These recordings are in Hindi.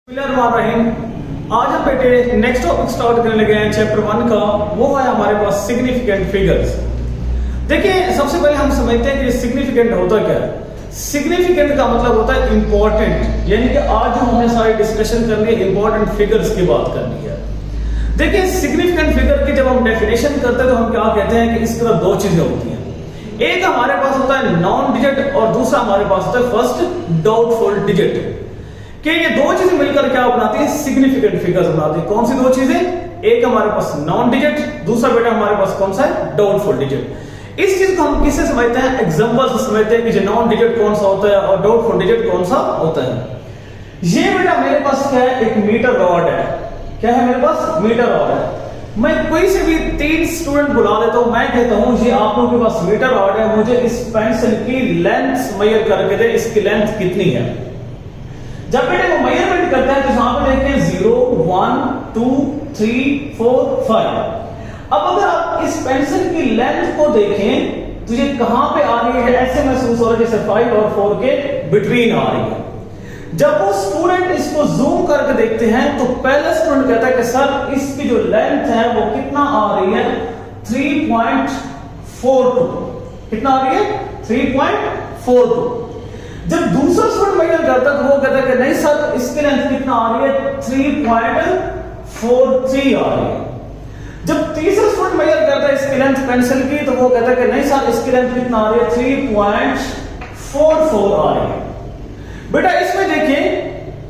आज हम बेटे नेक्स्ट टॉपिक स्टार्ट करने लगे हैं चैप्टर 1 का। वो है हमारे पास सिग्निफिकेंट फिगर्स। देखिए सबसे पहले हम समझते हैं कि सिग्निफिकेंट होता क्या है। सिग्निफिकेंट का मतलब होता है इंपॉर्टेंट, यानी कि आज जो हमने सारी डिस्कशन करनी है इंपॉर्टेंट फिगर्स की बात करनी है। देखिए सिग्निफिकेंट फिगर की जब हम डेफिनेशन करते हैं तो हम क्या कहते हैं कि इस तरह दो चीजें होती हैं। एक हमारे पास होता है नॉन डिजिट और दूसरा हमारे पास होता है फर्स्ट डाउटफुल डिजिट। कि ये दो चीजें मिलकर क्या बनाती है, सिग्निफिकेंट फिगर्स बनाती है। कौन सी दो चीजें? एक हमारे पास नॉन डिजिट, दूसरा बेटा हमारे पास कौन सा है, डाउटफुल डिजिट। इस चीज को हम किससे समझते हैं? एग्जांपल से समझते हैं कि नॉन डिजिट कौन सा होता है और डाउटफुल डिजिट कौन सा होता है। ये बेटा मेरे पास क्या है, एक मीटर रॉड है। क्या है मेरे पास? मीटर रॉड है। मैं कोई से भी 3 स्टूडेंट बुला लेता हूं, मैं कहता हूं ये आप लोगों के पास मीटर रॉड है, मुझे इस पेंसिल की लेंथ मेजर करके दे, इसकी लेंथ कितनी है। जब बेटे वो मेजरमेंट करता है तो यहां पे देखिए 0 1 2 3 4 5। अब अगर आप इस पेंसिल की लेंथ को देखें तो ये कहां पे आ रही है, ऐसे महसूस हो रहा है जैसे 5 और 4 के बिटवीन आ रही है। जब वो स्टूडेंट इसको जूम करके देखते हैं तो पहला स्टूडेंट कहता है कि सर इसकी जो लेंथ है वो कितना आ रही है, 3.42। कितना आ रही है? 3.42। जब दूसरा स्टूडेंट मेजर करता है तो वो कहता है कि नहीं सर इसकी लेंथ कितना आ रही है, 3.43 आ रही है। जब तीसरा स्टूडेंट मेजर करता है इसकी लेंथ पेंसिल की तो वो कहता है कि नहीं सर इसकी लेंथ कितना आ रही है, 3.44 आ रही है। बेटा इसमें देखिए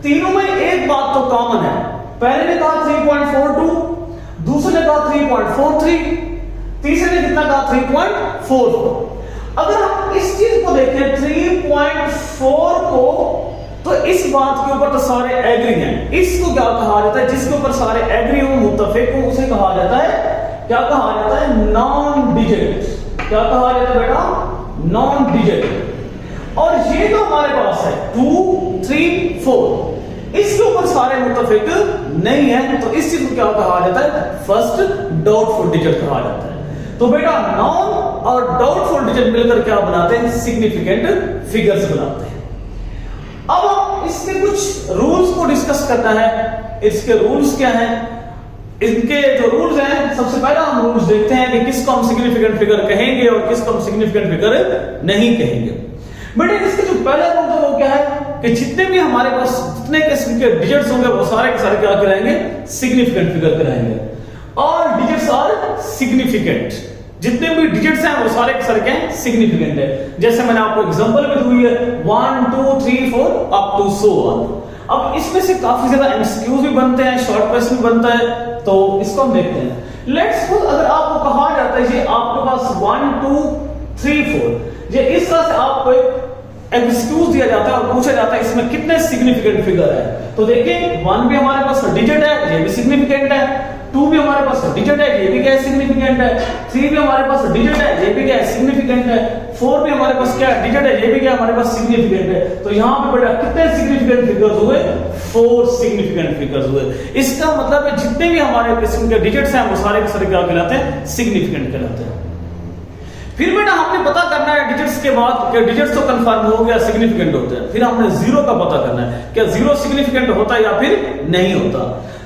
तीनों में एक बात तो कॉमन है। पहले ने कहा 3.42, दूसरे ने कहा 3.43, तीसरे ने कितना कहा, 3.44। अगर हम इस चीज को देखें 3.4 को, तो इस बात के ऊपर तो सारे एग्री हैं। इसको क्या कहा जाता है? जिसके ऊपर सारे एग्री हो, मुत्तफिक हो, उसे कहा जाता है, क्या कहा जाता है, नॉन डिजिट। क्या कहा जाता है बेटा? Non digit. और ये तो हमारे पास है 2 3 4, इसके ऊपर सारे मुत्तफिक नहीं है, तो इस चीज को क्या कहा जाता है, फर्स्ट डाउटफुल डिजिट कहा जाता है। तो बेटा नॉन और डाउटफुल डिजिट मिलकर क्या बनाते हैं, सिग्निफिकेंट फिगर्स बनाते हैं। अब हम इसके कुछ रूल्स को डिस्कस करना है। इसके रूल्स क्या हैं? इनके जो रूल्स हैं, सबसे पहला हम रूल्स देखते हैं कि किसको हम सिग्निफिकेंट फिगर कहेंगे और किसको हम सिग्निफिकेंट फिगर नहीं कहेंगे। बेटे इसके जो पहला रूल है वो क्या है कि जितने भी हमारे पास जितने किस्म के डिजिट्स होंगे वो सारे के सारे क्या कराएंगे, सिग्निफिकेंट फिगर कराएंगे। और डिजिट्स आर सिग्निफिकेंट, जितने भी डिजिट्स हैं वो सारे के सारे क्या हैं, सिग्निफिकेंट है। जैसे मैंने आपको एग्जांपल भी दी है 1 2 3 4 अप टू सो ऑन। अब इसमें से काफी ज्यादा एमसीक्यूज भी बनते हैं, शॉर्ट क्वेश्चन भी बनता है, तो इसको हम देखते हैं। लेट्स सपोज अगर आपको कहा जाता है ये आपके पास 1 2 3 4, ये इस तरह से आपको एक एमसीक्यूज दिया जाता है और पूछा जाता है इसमें कितने सिग्निफिकेंट फिगर है। तो देखिए 1 भी हमारे पास डिजिट है, ये भी सिग्निफिकेंट है। 2 भी हमारे पास डिजिट है, ये भी क्या है, सिग्निफिकेंट है। 3 भी हमारे पास डिजिट है, ये भी क्या है, सिग्निफिकेंट है। 4 भी हमारे पास क्या है, डिजिट है, ये भी क्या है, हमारे पास सिग्निफिकेंट है। तो यहां पे बेटा कितने सिग्निफिकेंट फिगर्स हुए, 4 सिग्निफिकेंट फिगर्स हुए। इसका मतलब है जितने भी हमारे किस्म के डिजिट्स हैं वो सारे के सारे क्या कहलाते हैं, सिग्निफिकेंट कहलाते हैं। फिर बेटा हमने पता करना है डिजिट्स के बाद कि डिजिट्स तो कंफर्म हो गया सिग्निफिकेंट होते हैं। फिर हमने जीरो का पता करना है, क्या जीरो सिग्निफिकेंट होता है या फिर नहीं होता।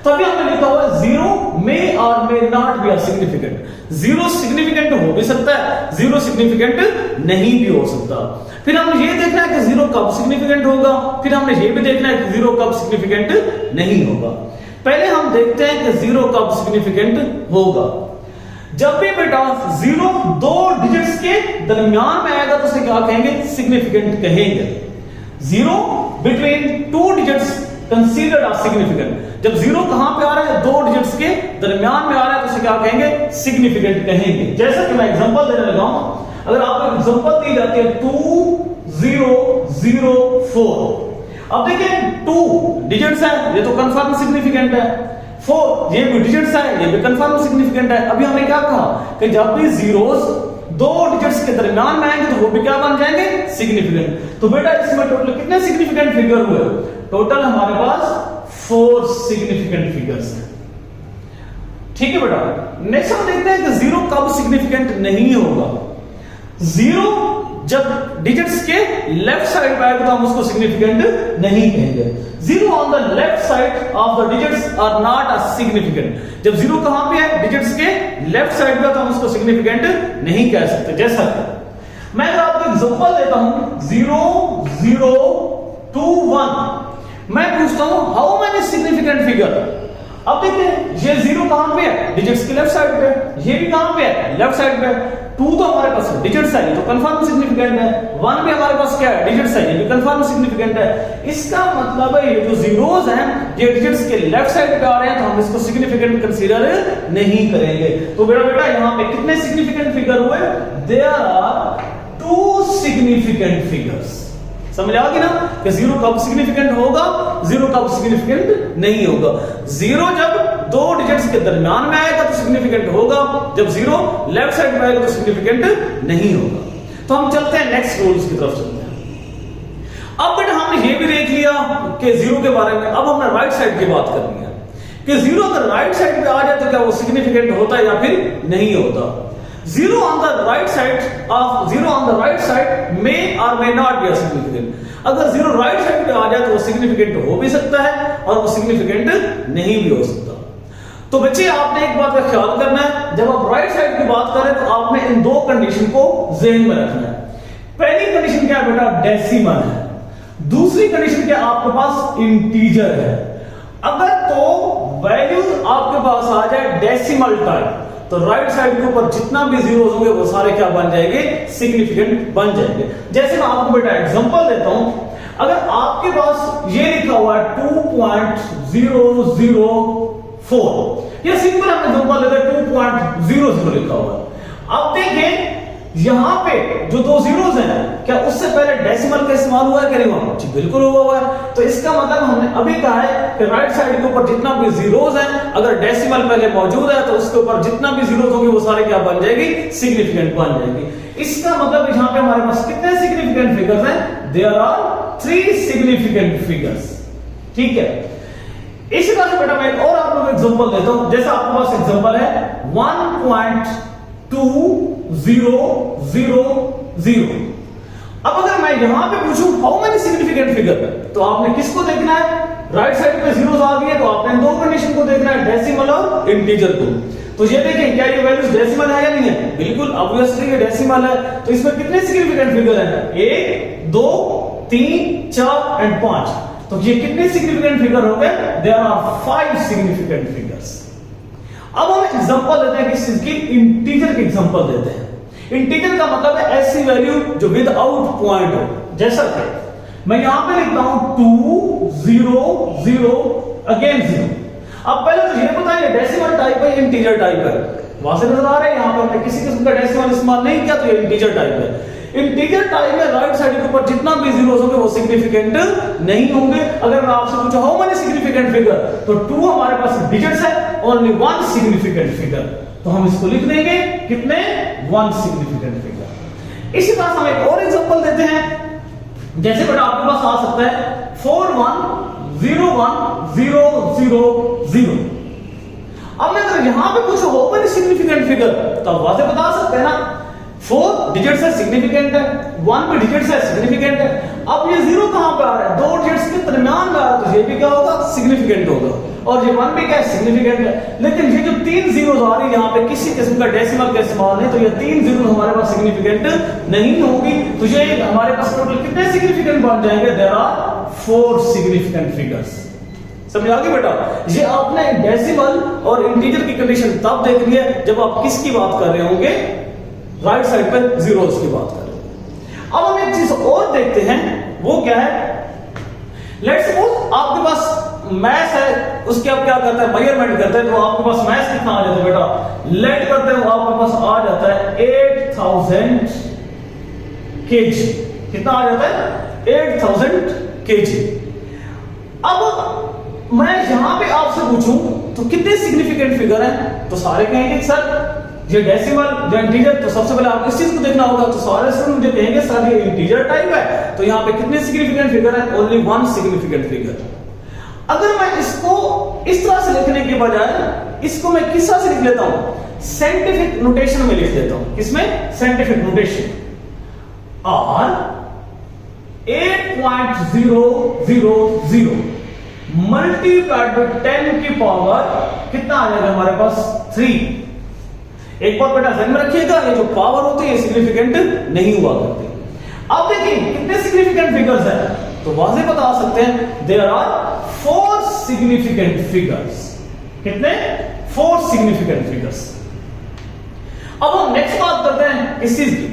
तो अभी हमने लिखा हुआ है जीरो में और may not be significant. Zero significant हो भी सकता है, जीरो सिग्निफिकेंट नहीं भी हो सकता। फिर हमने ये देखना है कि जीरो कब सिग्निफिकेंट होगा, फिर हमने ये भी देखना है कि जीरो कब सिग्निफिकेंट नहीं होगा। पहले हम देखते हैं कि जीरो कब सिग्निफिकेंट होगा। जब भी बेटा जीरो 2 डिजिट्स के दरमियान में आएगा तो उसे क्या कहेंगे, सिग्निफिकेंट कहेंगे। Zero between 2 digits considered are significant. जब जीरो कहां पे आ रहा है, 2 डिजिट्स के दरमियान में आ रहा है तो उसे क्या कहेंगे, सिग्निफिकेंट कहेंगे। जैसा कि मैं एग्जांपल देने लगा हूं, अगर आपको एग्जांपल दी जाती है 2 0 0 4। अब देखिए 2 डिजिट्स है, ये तो कंफर्म सिग्निफिकेंट है। 4 ये भी डिजिट्स है, ये भी कंफर्म सिग्निफिकेंट है। अभी हमने क्या कहा कि जब भी जीरोस 2 डिजिट्स के दरमियान में आएंगे तो वो भी क्या बन जाएंगे, सिग्निफिकेंट। तो बेटा इसमें टोटल कितने सिग्निफिकेंट फिगर हुए, टोटल हमारे पास 4 सिग्निफिकेंट फिगर्स हैं। ठीक है बेटा। नेक्स्ट हम देखते हैं कि जीरो कब सिग्निफिकेंट नहीं होगा। जीरो जब डिजिट्स के लेफ्ट साइड पे आएगा तो हम उसको सिग्निफिकेंट नहीं कहेंगे। Zero on the left side of the digits are not a significant. जब जीरो कहां पे है, डिजिट्स के लेफ्ट साइड पे, तो हम उसको सिग्निफिकेंट नहीं कह सकते। जैसा मैं अगर आपको एग्जांपल देता हूं 0 0 2 1, मैं पूछता हूं हाउ मेनी सिग्निफिकेंट फिगर। अब देखिए ये जीरो कहां पे है, डिजिट्स के लेफ्ट साइड पे, ये भी कहां पे है, लेफ्ट साइड पे। 2 तो हमारे पास डिजिट्स है, ये तो कंफर्म सिग्निफिकेंट है। 1 भी हमारे पास क्या है, डिजिट्स है, ये भी कंफर्म सिग्निफिकेंट है। इसका मतलब है ये जो जीरोस हैं ये डिजिट्स के लेफ्ट साइड पे आ रहे हैं, तो हम इसको सिग्निफिकेंट कंसीडर नहीं करेंगे। तो बेटा यहां पे कितने सिग्निफिकेंट फिगर हुए, देयर आर 2 सिग्निफिकेंट फिगर्स। समझ आ गई ना कि जीरो कब सिग्निफिकेंट होगा, जीरो कब सिग्निफिकेंट नहीं होगा। जीरो जब दो डिजिट्स के दरमियान में आएगा तो सिग्निफिकेंट होगा, जब जीरो लेफ्ट साइड में आएगा तो सिग्निफिकेंट नहीं होगा। तो हम चलते हैं नेक्स्ट रूल्स की तरफ चलते हैं। अब बेटा हमने ये भी देख लिया कि जीरो के बारे में, अब हमने राइट साइड की बात करनी है कि जीरो अगर राइट साइड पे आ जाए तो क्या वो सिग्निफिकेंट होता है या फिर नहीं होता। Zero on the right side may or may not be significant. अगर जीरो राइट साइड पे आ जाए तो वो सिग्निफिकेंट हो भी सकता है और वो सिग्निफिकेंट नहीं भी हो सकता। तो बच्चे आपने एक बात का ख्याल करना है, जब आप राइट साइड की बात करें तो आपने इन दो कंडीशन को ज़हन में रखना है। पहली कंडीशन क्या है बेटा, डेसिमल है। दूसरी कंडीशन क्या, आपके पास इंटीजर है। अगर तो वैल्यूज आपके पास आ जाए डेसिमल टाइप तो राइट साइड के ऊपर जितना भी जीरोस होंगे वो सारे क्या बन जाएंगे, सिग्निफिकेंट बन जाएंगे। जैसे मैं आपको बेटा एग्जांपल देता हूं, अगर आपके पास ये लिखा हुआ है 2.004, ये सिंपल हम एग्जांपल लेते हैं 2.00 लिखा हुआ है। अब देखें यहां पे जो दो जीरोस हैं क्या उससे पहले डेसिमल का इस्तेमाल हुआ है कि नहीं हुआ, जी बिल्कुल हुआ है। तो इसका मतलब हमने अभी कहा है कि राइट साइड के ऊपर जितना भी जीरोस हैं अगर डेसिमल पहले मौजूद है तो उसके ऊपर जितना भी जीरोस होंगे वो सारे क्या बन जाएगी, सिग्निफिकेंट बन जाएगी। इसका मतलब यहां पे हमारे पास कितने सिग्निफिकेंट फिगर्स हैं, देयर आर 3 सिग्निफिकेंट फिगर्स। ठीक है, इसी तरह से बेटा मैं एक और आप लोगों को एग्जांपल देता हूं। जैसा आपके पास एग्जांपल है 1.2000। अब अगर मैं यहां पे पूछूं हाउ मेनी सिग्निफिकेंट फिगर, तो आपने किसको देखना है, राइट साइड पे जीरोस आ गई है तो आपने दो कंडीशन को देखना है, डेसिमल और इंटीजर को। तो ये देखें क्या ये वैल्यूज डेसिमल है या नहीं है, बिल्कुल ऑब्वियसली ये डेसिमल है। तो इसमें कितने सिग्निफिकेंट फिगर हैं, 1 2 3 4 एंड 5। तो ये कितने सिग्निफिकेंट फिगर हो गए, देयर आर 5 सिग्निफिकेंट फिगर्स। अब हम एग्जांपल देते हैं किस चीज की, इंटीजर की एग्जांपल देते हैं। इंटीजर का मतलब है ऐसी वैल्यू जो विदाउट पॉइंट हो। जैसा कि मैं यहां पे लिखता हूं 2 0 0 अगेन 0। अब पहले तो ये बताइए डेसिमल टाइप है इंटीजर टाइप है, वहां से नजर आ रहा है यहां पर हमने किसी किस्म का डेसिमल इस्तेमाल नहीं किया तो ये इंटीजर टाइप है। इंटीजर टाइप में राइट साइड के ऊपर जितना भी जीरोस होंगे वो सिग्निफिकेंट नहीं होंगे। अगर मैं आपसे पूछूं हाउ मेनी सिग्निफिकेंट फिगर, तो 2 हमारे पास डिजिट्स है, ओनली 1 सिग्निफिकेंट फिगर, तो हम इसको लिख देंगे कितने, 1 सिग्निफिकेंट फिगर। इसी तरह हम एक और एग्जांपल देते हैं। जैसे बेटा आपके पास आ सकता है 41010000। अब मैं अगर यहां पे पूछूं हाउ मेनी सिग्निफिकेंट फिगर, तो आप वाजे बता सकते हैं ना, 4 डिजिट्स है सिग्निफिकेंट है, 1 भी डिजिट्स है सिग्निफिकेंट है। अब ये 0 कहां पे आ रहा है, दो डिजिट्स के दरमियान में आ रहा है, तो ये भी क्या होगा, सिग्निफिकेंट होगा। और ये 1 भी क्या है, सिग्निफिकेंट है। लेकिन ये जो 3 जीरोस आ रही है यहां पे किसी किस्म का डेसिमल का इस्तेमाल नहीं, तो ये 3 जीरो हमारे पास सिग्निफिकेंट नहीं होगी। तो ये हमारे पास टोटल कितने सिग्निफिकेंट बन जाएंगे, देयर आर 4 सिग्निफिकेंट फिगर्स। समझ आ गई बेटा, ये आपने डेसिमल और इंटीजर की कंडीशन तब देखनी है जब आप किसकी बात कर रहे होंगे, राइट साइड पे जीरोस की बात कर रहे हैं। अब हम एक चीज और देखते हैं, वो क्या है, लेट्स सपोज आपके पास मैथ है, उसके आप क्या करते हैं, मेजरमेंट करते हैं। तो आपके पास मैथ कितना आ जाता है बेटा, लेट करते हैं, आपके पास आ जाता है 8000 kg। कितना आ जाता है, 8000 kg। अब मैं यहां पे आपसे पूछूं तो कितने सिग्निफिकेंट फिगर हैं, तो सारे कहेंगे सर ये डेसिमल जो इंटीजर, तो सबसे पहले आपको इस चीज को देखना होगा। तो सारे स्टूडेंट मुझे कहेंगे सर ये इंटीजर टाइप है, तो यहां पे कितने सिग्निफिकेंट फिगर है, ओनली 1 सिग्निफिकेंट फिगर। अगर मैं इसको इस तरह से लिखने के बजाय इसको मैं किस तरह से लिख लेता हूं, साइंटिफिक नोटेशन में लिख देता हूं। किसमें, साइंटिफिक नोटेशन। और 8.000 मल्टीप्लाइड बाय 10 की पावर कितना आ जाएगा हमारे पास 3। एक बार बेटा ध्यान में रखिएगा, ये जो पावर होती है सिग्निफिकेंट नहीं हुआ करती। अब देखिए कितने सिग्निफिकेंट फिगर्स हैं, तो वाज़ेह बता सकते हैं देयर आर 4 सिग्निफिकेंट फिगर्स। कितने? 4 सिग्निफिकेंट फिगर्स। अब हम नेक्स्ट बात करते हैं इस चीज की।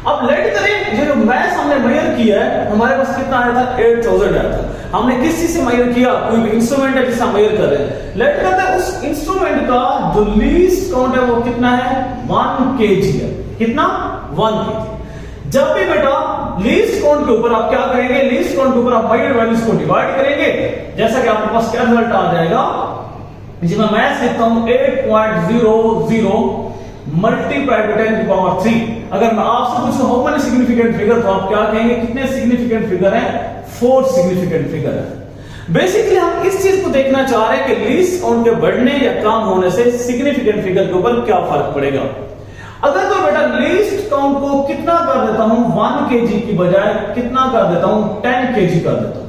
अब लेट करें ये जो मैथ हमने मेजर किया है, हमारे पास कितना आया था 8000 आया था। हमने किस चीज से मेजर किया? कोई भी इंस्ट्रूमेंट है जिससे मेजर कर रहे हैं। लेट करते हैं उस इंस्ट्रूमेंट का जो लीस्ट काउंट है वो कितना है 1 kg है। कितना? 1 kg। जब भी बेटा लीस्ट काउंट के ऊपर आप क्या करेंगे, लीस्ट काउंट के ऊपर आप मेजर वैल्यूज को डिवाइड करेंगे, जैसा कि आपके पास क्या रिजल्ट आ जाएगा, जिसमें मैं लिखता हूं 8.00 मल्टीप्लाइड बाय 10 की पावर 3। अगर मैं आपसे पूछूं हाउ मेनी सिग्निफिकेंट फिगर, तो आप क्या कहेंगे? कितने सिग्निफिकेंट फिगर हैं? 4 सिग्निफिकेंट फिगर है। बेसिकली हम इस चीज को देखना चाह रहे हैं कि लीस्ट काउंट के बढ़ने या कम होने से सिग्निफिकेंट फिगर के ऊपर क्या फर्क पड़ेगा। अगर तो बेटा लीस्ट काउंट को कितना कर देता हूं 1 kg की बजाय कितना कर देता हूं 10 kg कर देता हूं,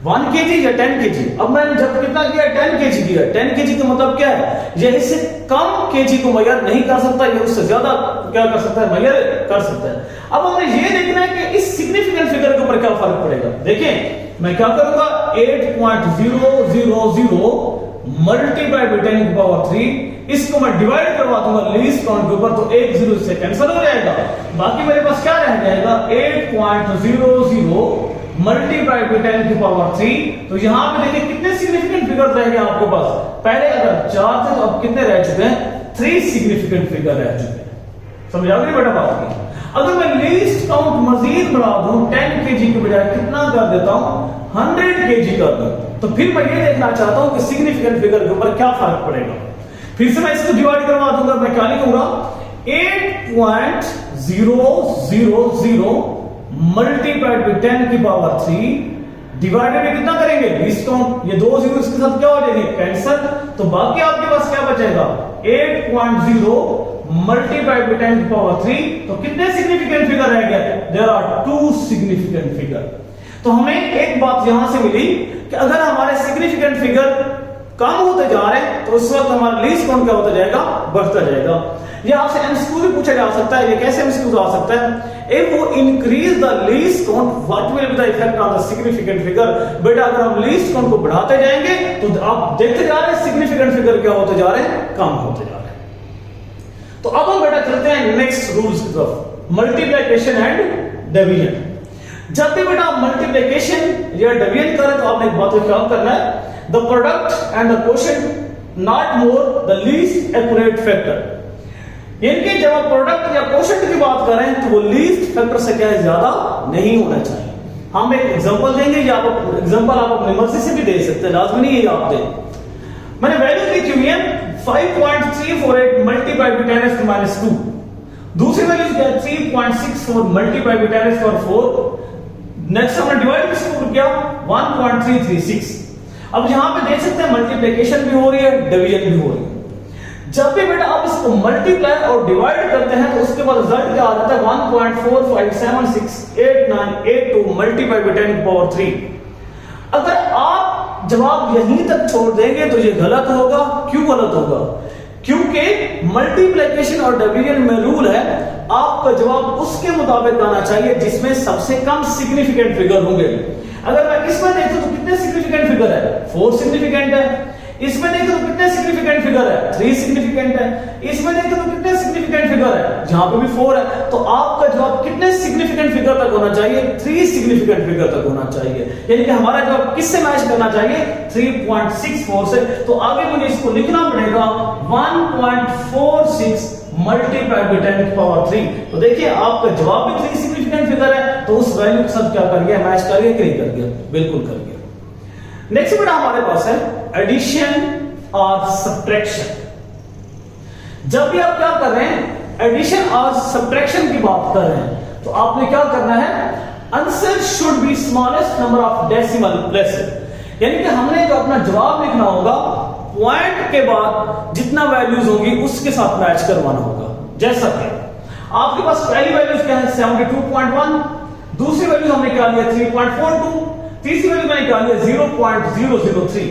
1 kg या 10 kg। अब मैंने जब कितना किया 10 kg किया, 10 kg का मतलब क्या है, ये इससे कम kg को मेजर नहीं कर सकता, ये उससे ज्यादा क्या कर सकता है, मेजर कर सकता है। अब हमें ये देखना है कि इस सिग्निफिकेंट फिगर के ऊपर क्या फर्क पड़ेगा। देखिए मैं क्या करूंगा 8.000 मल्टीप्लाई बाय 10 की पावर 3, इसको मैं डिवाइड करवा दूंगा लीस्ट काउंट के ऊपर, तो 1 0 से कैंसिल हो जाएगा, बाकी मेरे पास क्या रह जाएगा 8.00 मल्टीप्लाई बाय 10 की पावर 3। तो यहां पे देखिए कितने सिग्निफिकेंट फिगर रह गए आपके पास। पहले अगर 4 थे तो अब कितने रह चुके हैं 3 सिग्निफिकेंट फिगर रह चुके हैं। समझ आ गई बेटा बात की। अगर मैं लीस्ट काउंट मजीद बढ़ा दूं 10 kg के बजाय कितना कर देता हूं 100 kg कर दूं, तो फिर मैं ये देखना चाहता हूं कि सिग्निफिकेंट फिगर के ऊपर क्या फर्क पड़ेगा। फिर से मैं इसको डिवाइड करवा दूंगा, मैं क्या लिखूंगा 8.000 मल्टीप्लाइड बाय 10 की पावर 3 डिवाइडेड में कितना करेंगे लीस्ट काउंट, ये 2 जीरो इसके साथ क्या हो जाएंगे कैंसिल, तो बाकी आपके पास क्या बचेगा 8.0 मल्टीप्लाइड बाय 10 की पावर 3। तो कितने सिग्निफिकेंट फिगर रह गए, देयर आर 2 सिग्निफिकेंट फिगर। तो हमें एक बात यहां से मिली कि अगर हमारे सिग्निफिकेंट फिगर कम होते जा रहे हैं तो उस वक्त हमारा लीस्ट काउंट क्या होता जाएगा, बढ़ता जाएगा। ये आपसे एमसीक्यू भी पूछा जा सकता है, ये कैसे एमसीक्यू आ सकता है, इफ वो increase the least count what will be the effect on the significant figure. बेटा अगर हम लीस्ट काउंट को बढ़ाते जाएंगे तो आप देखते जा रहे हैं सिग्निफिकेंट फिगर क्या होते जा रहे हैं, कम होते जा रहे हैं। तो अब हम बेटा चलते हैं नेक्स्ट रूल्स की तरफ, मल्टीप्लिकेशन एंड डिवीजन। जब भी बेटा मल्टीप्लिकेशन या डिवीजन करें तो आपने एक बात को ख्याल करना है, the product and the quotient not more the least accurate factor. इनके जब आप प्रोडक्ट या क्वोशिएंट की बात करें तो वो लीस्ट फैक्टर से क्या है ज्यादा नहीं होना चाहिए। हम एक एग्जांपल देंगे, या आप एग्जांपल आप अपनी मर्जी से भी दे सकते हैं, लाजमी नहीं है आप दें। मैंने वैल्यू लिखी हुई है 5.348 मल्टीप्लाइड बाय 10⁻²। दूसरी वैल्यू क्या है 3.64 मल्टीप्लाइड बाय 10⁻4। नेक्स्ट हमने डिवाइड किसको किया 1.336। अब यहां पे देख सकते हैं मल्टीप्लिकेशन भी हो रही है, डिवीजन भी हो रही है। जब भी बेटा आप इसको मल्टीप्लाई और डिवाइड करते हैं तो उसके बाद रिजल्ट क्या आ जाता है 1.45768982 मल्टीप्लाई बाय 10 की पावर 3। अगर आप जवाब यहीं तक छोड़ देंगे तो ये गलत होगा। क्यों गलत होगा? क्योंकि मल्टीप्लिकेशन और डिवीजन में रूल है आपका जवाब उसके मुताबिक आना चाहिए जिसमें सबसे कम सिग्निफिकेंट फिगर होंगे। अगर मैं इसमें देखूं तो कितने सिग्निफिकेंट फिगर है 4 सिग्निफिकेंट है, इसमें देखें तो कितने सिग्निफिकेंट फिगर है 3 सिग्निफिकेंट है, इसमें देखें तो कितने सिग्निफिकेंट फिगर है, जहां पे भी 4 है। तो आपका जवाब कितने सिग्निफिकेंट फिगर तक होना चाहिए 3 सिग्निफिकेंट फिगर तक होना चाहिए, यानी कि हमारा जवाब किससे मैच करना चाहिए 3.64 से। तो आगे मुझे इसको लिखना पड़ेगा 1.46 मल्टीप्लाइड बाय 10 की पावर 3। तो देखिए आपका जवाब भी 3 सिग्निफिकेंट फिगर है, तो उस वैल्यू के साथ क्या कर गया मैच कर गया कि नहीं कर गया, बिल्कुल कर गया। नेक्स्ट बेटा हमारे पास है एडिशन और सब्ट्रैक्शन। जब भी आप क्या कर रहे हैं एडिशन और सब्ट्रैक्शन की बात कर रहे हैं तो आपने क्या करना है answer should be smallest number of decimal places, यानी कि हमने जो अपना जवाब लिखना होगा पॉइंट के बाद जितना वैल्यूज होंगी उसके साथ मैच करवाना होगा। जैसा कि आपके पास पहली वैल्यूज क्या है 72.1, दूसरी वैल्यू हमने क्या लिया 3.42, तीसरी वैल्यू मैंने क्या लिया 0.003।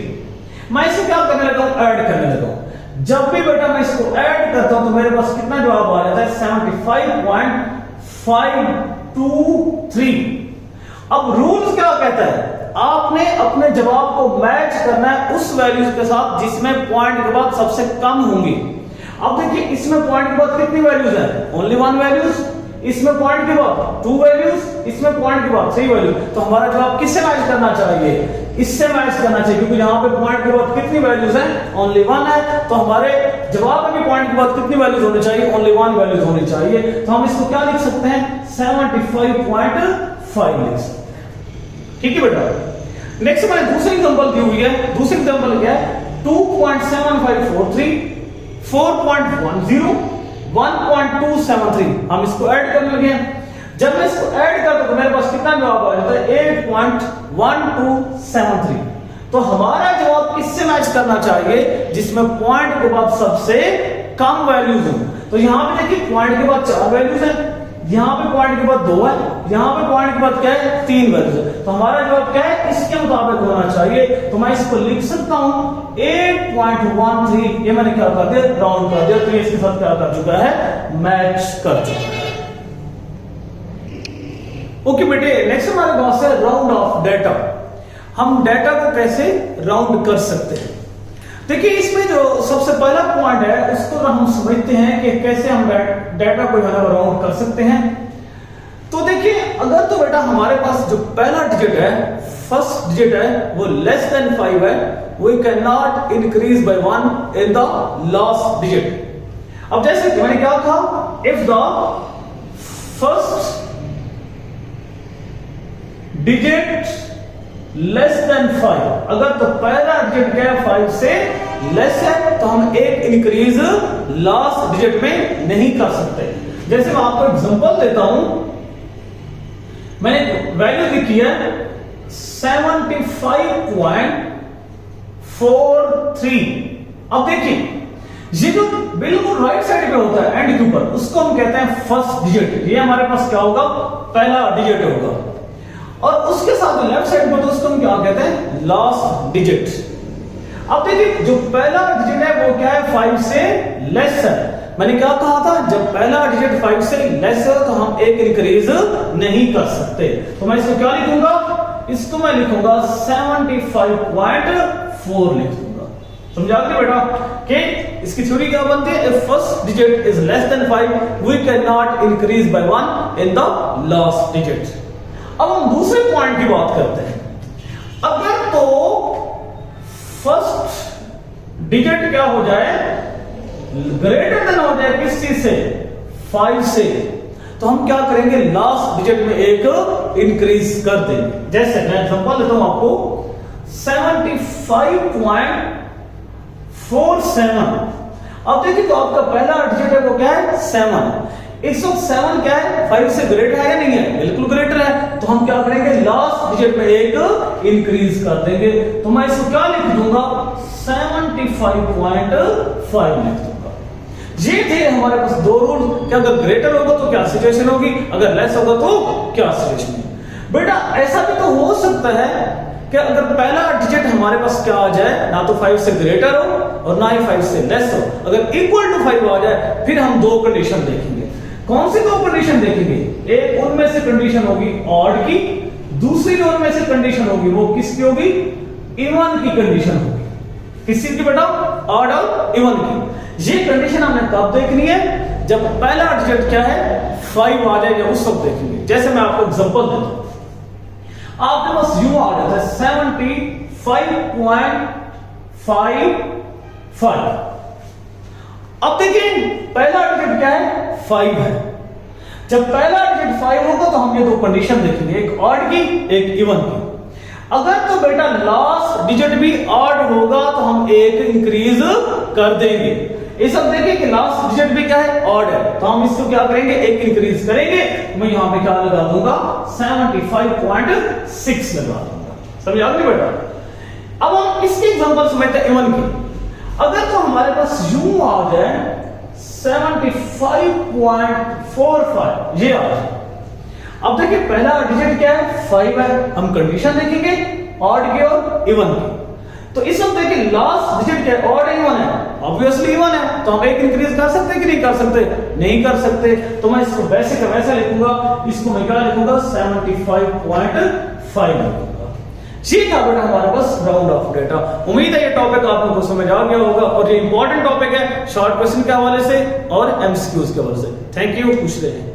मैं इसे क्या करने लगा हूं, ऐड करने लगा हूं। जब भी बेटा मैं इसको ऐड करता हूं तो मेरे पास कितना जवाब आ जाता है 75.523। अब रूल्स क्या कहता है, आपने अपने जवाब को मैच करना है उस वैल्यूज के साथ जिसमें पॉइंट के बाद सबसे कम होंगी। अब देखिए इसमें पॉइंट के बाद कितनी वैल्यूज है, ओनली 1 वैल्यूज, इसमें पॉइंट के बाद 2 वैल्यूज, इसमें पॉइंट के बाद 3 वैल्यू। तो हमारा जवाब किससे मैच करना चाहिए, इससे मैच करना चाहिए, क्योंकि यहां पे पॉइंट के बाद कितनी वैल्यूज हैं, ओनली 1 है। तो हमारे जवाब में भी पॉइंट के बाद कितनी वैल्यूज होनी चाहिए, ओनली 1 वैल्यूज होनी चाहिए। तो हम इसको क्या लिख सकते हैं 75.5 लिख सकते हैं। ठीक है बेटा। नेक्स्ट मैंने दूसरी एग्जांपल दी हुई है, दूसरी एग्जांपल क्या है 2.7543, 4.10, 1.273। हम इसको ऐड करने लगे हैं। जब मैं इसको ऐड करता तो मेरे पास कितना जवाब आ जाता है 8.1273। तो हमारा जवाब किससे मैच करना चाहिए, जिसमें पॉइंट के बाद सबसे कम वैल्यूज हो। तो यहां पे देखिए पॉइंट के बाद 4 वैल्यूज है, यहां पे पॉइंट के बाद 2 है, यहां पे पॉइंट के बाद क्या है 3 वैल्यूज है। तो हमारा जवाब क्या है, इसके मुताबिक होना चाहिए। तो मैं इसको लिख सकता हूं 8.13। ये मैंने क्या कर दिया, राउंड कर दिया। तो ये इसके साथ क्या कर चुका है, मैच कर चुका है। ओके बेटे, नेक्स्ट हमारे पास है राउंड ऑफ डेटा। हम डेटा को कैसे राउंड कर सकते हैं। देखिए इसमें जो सबसे पहला पॉइंट है उसको हम समझते हैं कि कैसे हम डेटा को राउंड कर सकते हैं। तो देखिए अगर तो बेटा हमारे पास जो पहला डिजिट है, फर्स्ट डिजिट है, वो लेस देन 5 है, we can not increase by 1 in the last digit. अब जैसे मैंने क्या कहा, if the first digit less than 5, अगर तो पहला डिजिट क्या है 5 से लेस है तो हम एक इंक्रीज लास्ट डिजिट में नहीं कर सकते। जैसे मैं आपको एग्जांपल देता हूं, मैंने वैल्यू लिखी है 75.43। अब देखिए ये जो बिल्कुल राइट साइड पे होता है एंड के ऊपर, उसको हम कहते हैं फर्स्ट डिजिट। ये हमारे पास क्या होगा, पहला डिजिट होगा। और उसके साथ जो लेफ्ट साइड पर, तो उसको हम क्या कहते हैं, लास्ट डिजिट। अब देखिए जो पहला डिजिट है वो क्या है 5 से लेस है। मैंने क्या कहा था, जब पहला डिजिट 5 से लेस है तो हम एक इंक्रीज नहीं कर सकते। तो मैं इसको क्या लिखूंगा, इसको मैं लिखूंगा 75.4 लिख दूंगा। समझा गया बेटा कि इसकी थ्योरी क्या बनती है, if first digit is less than 5 we can not increase by 1 in the last digit. अब हम दूसरे पॉइंट की बात करते हैं। अगर तो फर्स्ट डिजिट क्या हो जाए, ग्रेटर देन हो जाए किस चीज से, 5 से, तो हम क्या करेंगे, लास्ट डिजिट में एक इंक्रीज कर देंगे। जैसे मैं एग्जांपल देता हूं आपको 75.47। अब देखिए तो आपका पहला डिजिट है वो क्या है 7। इस वक्त 7 क्या है, 5 से ग्रेटर है या नहीं है, बिल्कुल ग्रेटर है। तो हम क्या करेंगे, लास्ट डिजिट में एक इंक्रीज कर देंगे। तो मैं इसको क्या लिख दूंगा 75.5 लिख दूंगा। ये थे हमारे पास 2 रूल कि अगर ग्रेटर होगा तो क्या सिचुएशन होगी, अगर लेस होगा तो क्या सिचुएशन होगी। बेटा ऐसा भी तो हो सकता है कि अगर पहला डिजिट हमारे पास क्या आ जाए, ना तो 5 से ग्रेटर हो और ना ही 5 से लेस हो, अगर इक्वल टू 5 आ जाए, फिर हम 2 कंडीशन देखेंगे। कौन सी 2 कंडीशन देखेंगे, एक उनमें से कंडीशन होगी ऑड की, दूसरी उनमें से कंडीशन होगी वो किसकी होगी, इवन की कंडीशन होगी। किस चीज की बेटा, ऑड और इवन की। ये कंडीशन हमने कब देखनी है, जब पहला डिजिट क्या है 5 आ जाएगा, उस वक्त देखेंगे। जैसे मैं आपको एग्जांपल देता हूं, आपके पास यू आ जाता है 75.55। अब देखिए पहला डिजिट क्या है 5 है। जब पहला डिजिट 5 होगा तो हम ये 2 कंडीशन देखेंगे, एक ऑड की एक इवन की। अगर तो बेटा लास्ट डिजिट भी ऑड होगा तो हम एक इंक्रीज कर देंगे। इस सब देखिए कि लास्ट डिजिट भी क्या है, ऑड है, तो हम इसको क्या करेंगे, एक इंक्रीज करेंगे। मैं यहां पे क्या लगा दूंगा 75.6 लगा दूंगा। समझ आ गई बेटा। अब हम इसकी एग्जांपल समझते हैं इवन की। अगर तो हमारे पास यू आ जाए 75.45 ये आ जाए। अब देखिए पहला डिजिट क्या है 5 है, हम कंडीशन देखेंगे ऑड की और इवन की। तो इस वक्त देखिए लास्ट डिजिट क्या है ऑड इवन है, ऑब्वियसली इवन है, तो हम एक इंक्रीज कर सकते हैं कि नहीं कर सकते, नहीं कर सकते, तो मैं इसको वैसे का वैसा लिखूंगा, इसको मैं क्या लिखूंगा 75.5 लिखूंगा। ये था बेटा हमारे पास राउंड ऑफ डेटा। उम्मीद है ये टॉपिक आप लोगों को समझ आ गया होगा और ये इंपॉर्टेंट टॉपिक है शॉर्ट क्वेश्चन के हवाले से और एमसीक्यूज के हवाले से। थैंक यू, पूछ रहे हैं।